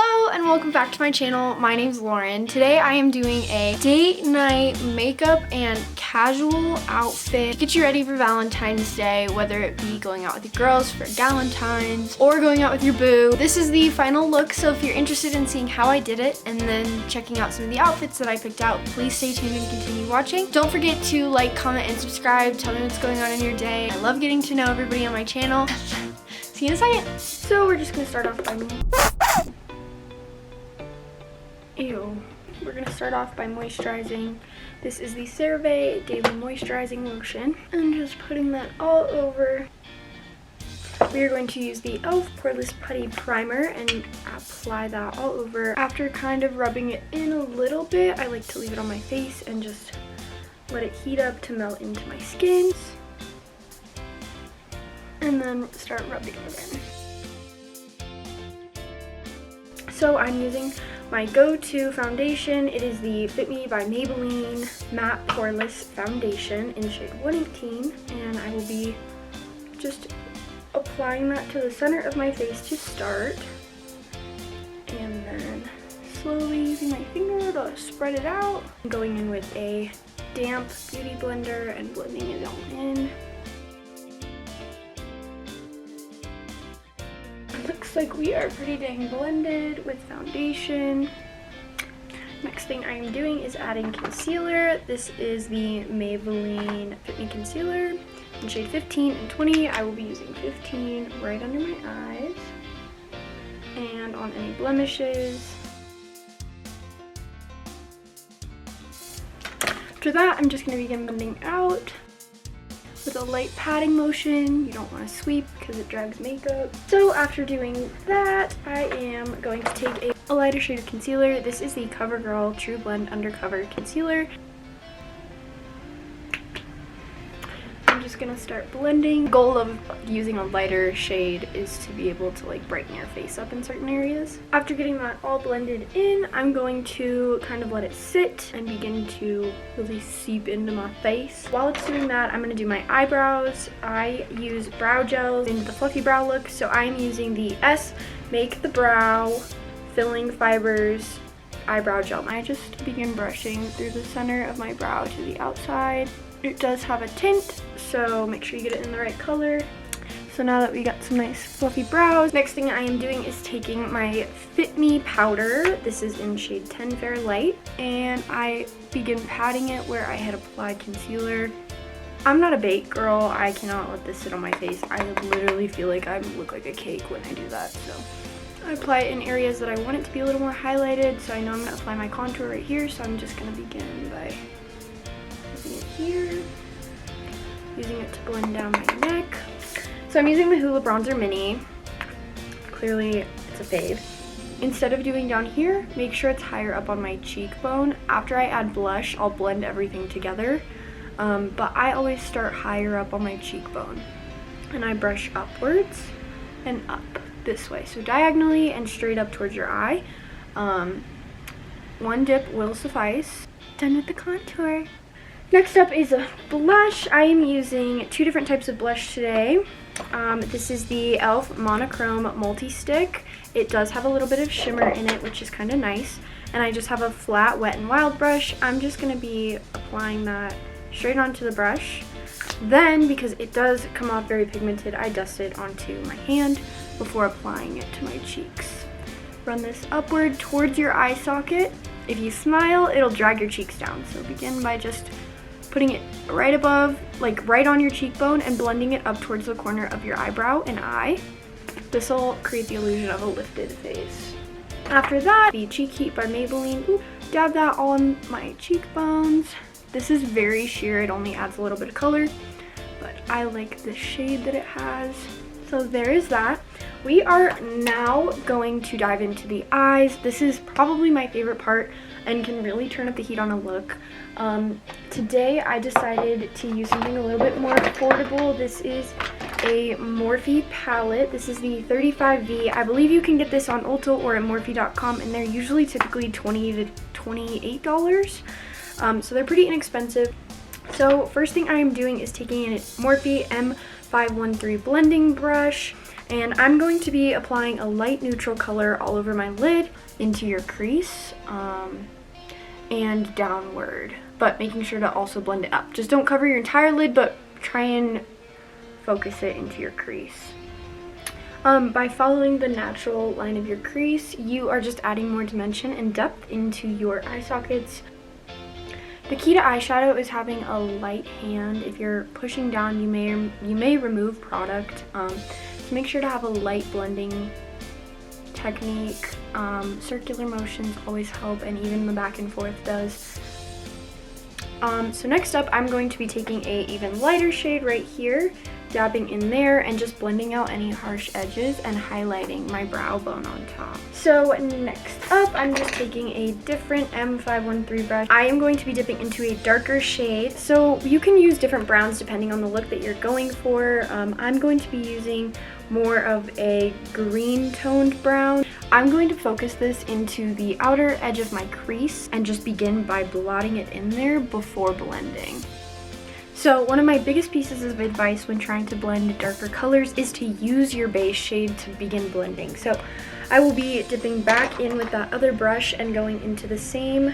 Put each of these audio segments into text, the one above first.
Hello and welcome back to my channel. My name's Lauren. Today I am doing a date night makeup and casual outfit to get you ready for Valentine's Day, whether it be going out with your girls for Galentines or going out with your boo. This is the final look, so if you're interested in seeing how I did it and then checking out some of the outfits that I picked out, please stay tuned and continue watching. Don't forget to like, comment, and subscribe. Tell me what's going on in your day. I love getting to know everybody on my channel. See you in a second. So we're just gonna start off by We're gonna start off by moisturizing. This is the CeraVe Daily Moisturizing Lotion. And just putting that all over. We are going to use the e.l.f. Poreless Putty Primer and apply that all over. After kind of rubbing it in a little bit, I like to leave it on my face and just let it heat up to melt into my skin. And then start rubbing it in. So I'm using my go-to foundation. It is the Fit Me by Maybelline Matte Poreless Foundation in shade 118. And I will be just applying that to the center of my face to start. And then slowly using my finger to spread it out. I'm going in with a damp beauty blender and blending it all in. Looks like we are pretty dang blended with foundation. Next thing I am doing is adding concealer. This is the Maybelline Fit Me Concealer in shade 15 and 20. I will be using 15 right under my eyes and on any blemishes. After that, I'm just going to begin blending out with a light patting motion. You don't want to sweep because it drags makeup. So after doing that, I am going to take a lighter shade of concealer. This is the Covergirl True Blend Undercover Concealer. I'm just gonna start blending. The goal of using a lighter shade is to be able to like brighten your face up in certain areas. After getting that all blended in, I'm going to kind of let it sit and begin to really seep into my face. While it's doing that, I'm gonna do my eyebrows. I use brow gels in the fluffy brow look, so I'm using the Make the Brow Filling Fibers eyebrow gel. I just begin brushing through the center of my brow to the outside. It does have a tint, so make sure you get it in the right color. So now that we got some nice fluffy brows, next thing I am doing is taking my Fit Me powder. This is in shade 10 Fair Light, and I begin patting it where I had applied concealer. I'm not a bake girl. I cannot let this sit on my face. I literally feel like I look like a cake when I do that, so I apply it in areas that I want it to be a little more highlighted. So I know I'm going to apply my contour right here, so I'm just going to begin by it here, using it to blend down my neck. So I'm using the Hoola Bronzer Mini. Clearly it's a fade. Instead of doing down here, make sure it's higher up on my cheekbone. After I add blush, I'll blend everything together, but I always start higher up on my cheekbone and I brush upwards and up this way, so diagonally and straight up towards your eye. One dip will suffice. Done with the contour. Next up is a blush. I am using two different types of blush today. This is the e.l.f. Monochrome Multi-Stick. It does have a little bit of shimmer in it, which is kind of nice. And I just have a flat Wet n Wild brush. I'm just going to be applying that straight onto the brush. Then, because it does come off very pigmented, I dust it onto my hand before applying it to my cheeks. Run this upward towards your eye socket. If you smile, it'll drag your cheeks down. So begin by just putting it right above, like right on your cheekbone, and blending it up towards the corner of your eyebrow and eye. This will create the illusion of a lifted face. After that, the Cheek Heat by Maybelline. Dab that all on my cheekbones. This is very sheer, it only adds a little bit of color, but I like the shade that it has. So there is that. We are now going to dive into the eyes. This is probably my favorite part and can really turn up the heat on a look. Today I decided to use something a little bit more affordable. This is a Morphe palette. This is the 35V. I believe you can get this on Ulta or at Morphe.com, and they're usually typically $20 to $28. So they're pretty inexpensive. So first thing I am doing is taking a Morphe 513 blending brush, and I'm going to be applying a light neutral color all over my lid, into your crease, and downward, but making sure to also blend it up. Just don't cover your entire lid, but try and focus it into your crease. By following the natural line of your crease, you are just adding more dimension and depth into your eye sockets. The key to eyeshadow is having a light hand. If you're pushing down, you may remove product. So make sure to have a light blending technique. Circular motions always help, and even the back and forth does. So next up, I'm going to be taking a even lighter shade right here, dabbing in there and just blending out any harsh edges and highlighting my brow bone on top. So next up, I'm just taking a different M513 brush. I am going to be dipping into a darker shade. So you can use different browns depending on the look that you're going for. I'm going to be using more of a green toned brown. I'm going to focus this into the outer edge of my crease and just begin by blotting it in there before blending. So one of my biggest pieces of advice when trying to blend darker colors is to use your base shade to begin blending. So I will be dipping back in with that other brush and going into the same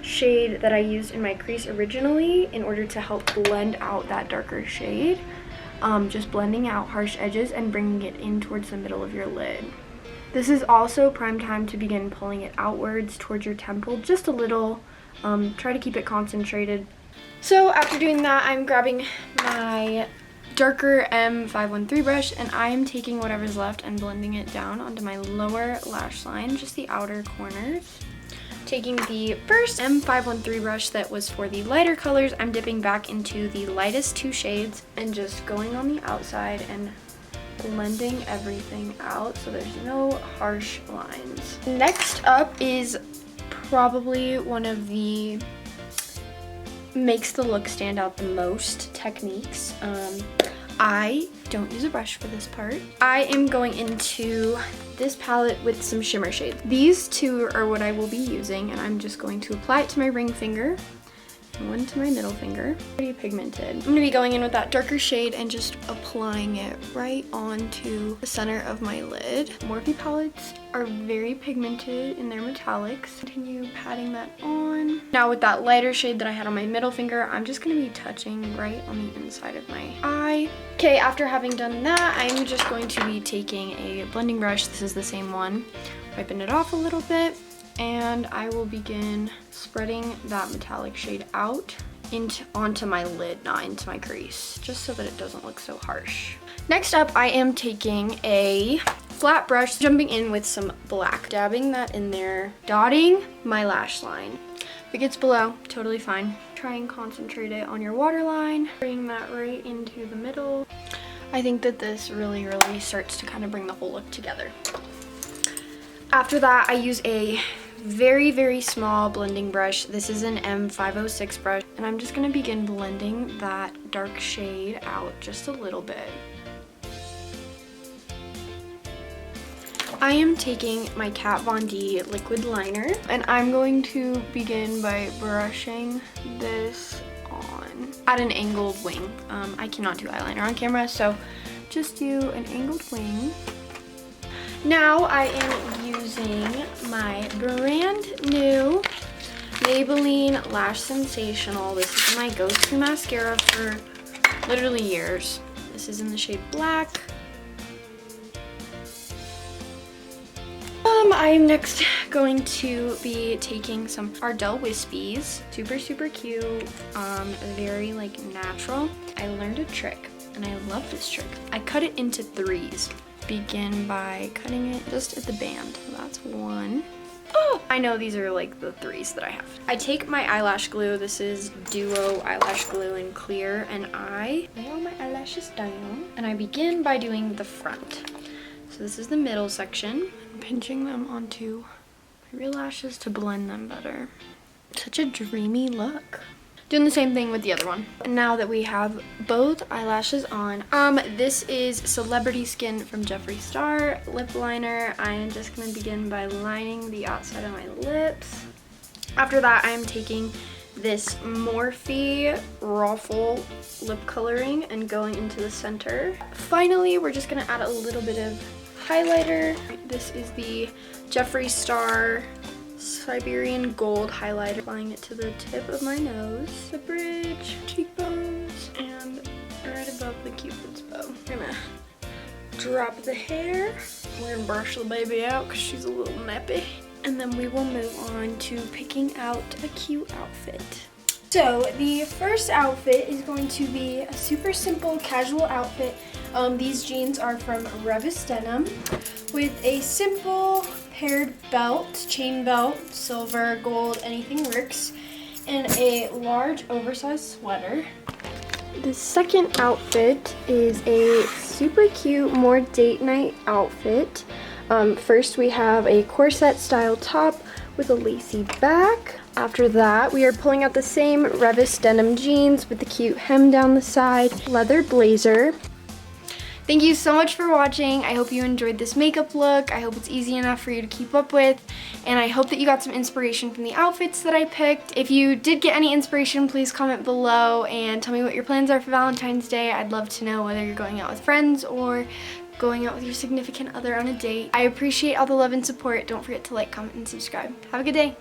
shade that I used in my crease originally in order to help blend out that darker shade. Just blending out harsh edges and bringing it in towards the middle of your lid. This is also prime time to begin pulling it outwards towards your temple just a little. Try to keep it concentrated. So after doing that, I'm grabbing my darker M513 brush and I am taking whatever's left and blending it down onto my lower lash line, just the outer corners. Taking the first M513 brush that was for the lighter colors, I'm dipping back into the lightest two shades and just going on the outside and blending everything out so there's no harsh lines. Next up is probably one of the makes the look stand out the most techniques. I don't use a brush for this part. I am going into this palette with some shimmer shades. These two are what I will be using, and I'm just going to apply it to my ring finger and one to my middle finger. Pretty pigmented. I'm gonna be going in with that darker shade and just applying it right onto the center of my lid. Morphe palettes are very pigmented in their metallics. Continue patting that on. Now with that lighter shade that I had on my middle finger, I'm just gonna be touching right on the inside of my eye. Okay, after having done that, I'm just going to be taking a blending brush. This is the same one. Wiping it off a little bit. And I will begin spreading that metallic shade out onto my lid, not into my crease, just so that it doesn't look so harsh. Next up, I am taking a flat brush, jumping in with some black, dabbing that in there, dotting my lash line. If it gets below, totally fine. Try and concentrate it on your waterline, bring that right into the middle. I think that this really starts to kind of bring the whole look together. After that, I use a very small blending brush. This is an M506 brush, and I'm just going to begin blending that dark shade out just a little bit. I am taking my Kat Von D liquid liner, and I'm going to begin by brushing this on at an angled wing. I cannot do eyeliner on camera, so just do an angled wing. Now I am using my brand new Maybelline Lashsensational. This is my go-to mascara for literally years. This is in the shade black. I am next going to be taking some Ardell Wispies. Super cute, very like natural. I learned a trick and I love this trick. I cut it into threes. Begin by cutting it just at the band. That's one. Oh, I know these are like the threes that I have. I take my eyelash glue. This is Duo eyelash glue in clear, and I lay all my eyelashes down, and I begin by doing the front. So this is the middle section. I'm pinching them onto my real lashes to blend them better. Such a dreamy look. Doing the same thing with the other one. And now that we have both eyelashes on, this is Celebrity Skin from Jeffree Star lip liner. I am just going to begin by lining the outside of my lips. After that, I am taking this Morphe ROFL lip coloring and going into the center. Finally, we're just gonna add a little bit of highlighter. This is the Jeffree Star Siberian Gold highlighter. Applying it to the tip of my nose, the bridge, cheekbones, and right above the Cupid's bow. I'm gonna drop the hair. We're gonna brush the baby out because she's a little nappy. And then we will move on to picking out a cute outfit. So the first outfit is going to be a super simple casual outfit. These jeans are from Revis Denim with a simple paired belt, chain belt, silver, gold, anything works, and a large oversized sweater. The second outfit is a super cute, more date night outfit. First we have a corset style top with a lacy back. After that, we are pulling out the same Revis denim jeans with the cute hem down the side, leather blazer. Thank you so much for watching. I hope you enjoyed this makeup look. I hope it's easy enough for you to keep up with. And I hope that you got some inspiration from the outfits that I picked. If you did get any inspiration, please comment below and tell me what your plans are for Valentine's Day. I'd love to know whether you're going out with friends or going out with your significant other on a date. I appreciate all the love and support. Don't forget to like, comment, and subscribe. Have a good day.